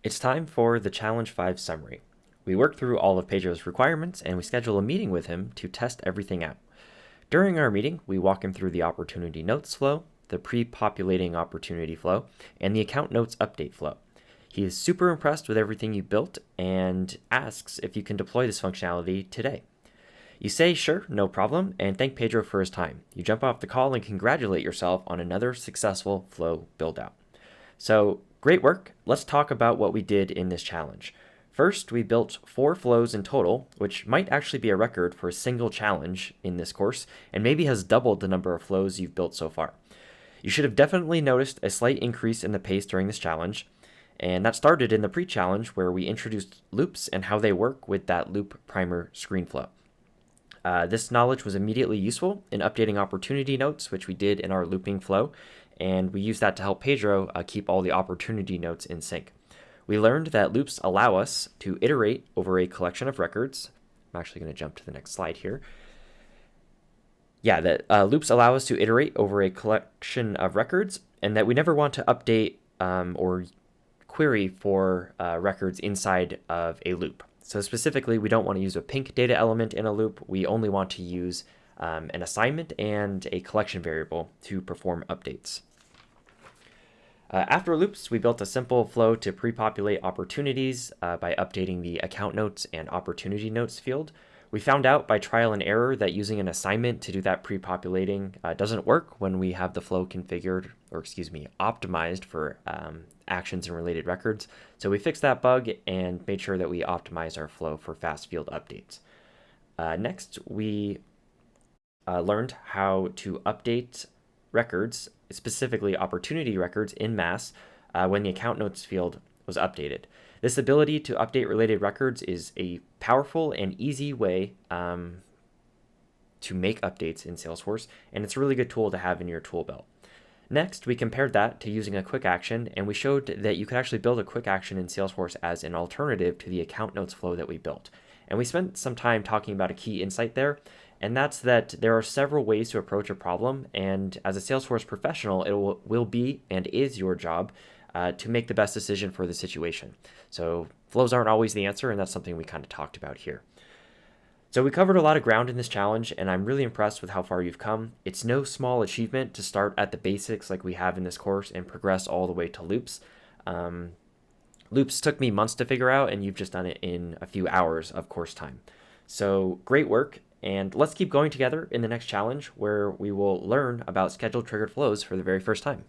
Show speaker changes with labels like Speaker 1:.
Speaker 1: It's time for the Challenge 5 summary. We work through all of Pedro's requirements and we schedule a meeting with him to test everything out. During our meeting, we walk him through the opportunity notes flow, the pre-populating opportunity flow, and the account notes update flow. He is super impressed with everything you built and asks if you can deploy this functionality today. You say sure, no problem, and thank Pedro for his time. You jump off the call and congratulate yourself on another successful flow build-out. So, great work. Let's talk about what we did in this challenge. First, we built 4 flows in total, which might actually be a record for a single challenge in this course, and maybe has doubled the number of flows you've built so far. You should have definitely noticed a slight increase in the pace during this challenge, and that started in the pre-challenge where we introduced loops and how they work with that loop primer screen flow. This knowledge was immediately useful in updating opportunity notes, which we did in our looping flow, and we used that to help Pedro keep all the opportunity notes in sync. We learned that loops allow us to iterate over a collection of records. I'm actually going to jump to the next slide here. That loops allow us to iterate over a collection of records, and that we never want to update or query for records inside of a loop. So specifically, we don't want to use a pink data element in a loop. We only want to use an assignment and a collection variable to perform updates. After loops, we built a simple flow to pre-populate opportunities by updating the account notes and opportunity notes field. We found out by trial and error that using an assignment to do that pre-populating doesn't work when we have the flow configured, or optimized for actions and related records. So we fixed that bug and made sure that we optimized our flow for fast field updates. Next, we learned how to update records, specifically opportunity records, in mass when the account notes field was updated. This ability to update related records is a powerful and easy way to make updates in Salesforce, and it's a really good tool to have in your tool belt. Next, we compared that to using a quick action, and we showed that you could actually build a quick action in Salesforce as an alternative to the account notes flow that we built. And we spent some time talking about a key insight there, and that's that there are several ways to approach a problem, and as a Salesforce professional, it will be and is your job to make the best decision for the situation. So flows aren't always the answer, and that's something we kind of talked about here. So we covered a lot of ground in this challenge, and I'm really impressed with how far you've come. It's no small achievement to start at the basics like we have in this course and progress all the way to loops. Loops took me months to figure out, and you've just done it in a few hours of course time. So great work, and let's keep going together in the next challenge where we will learn about scheduled triggered flows for the very first time.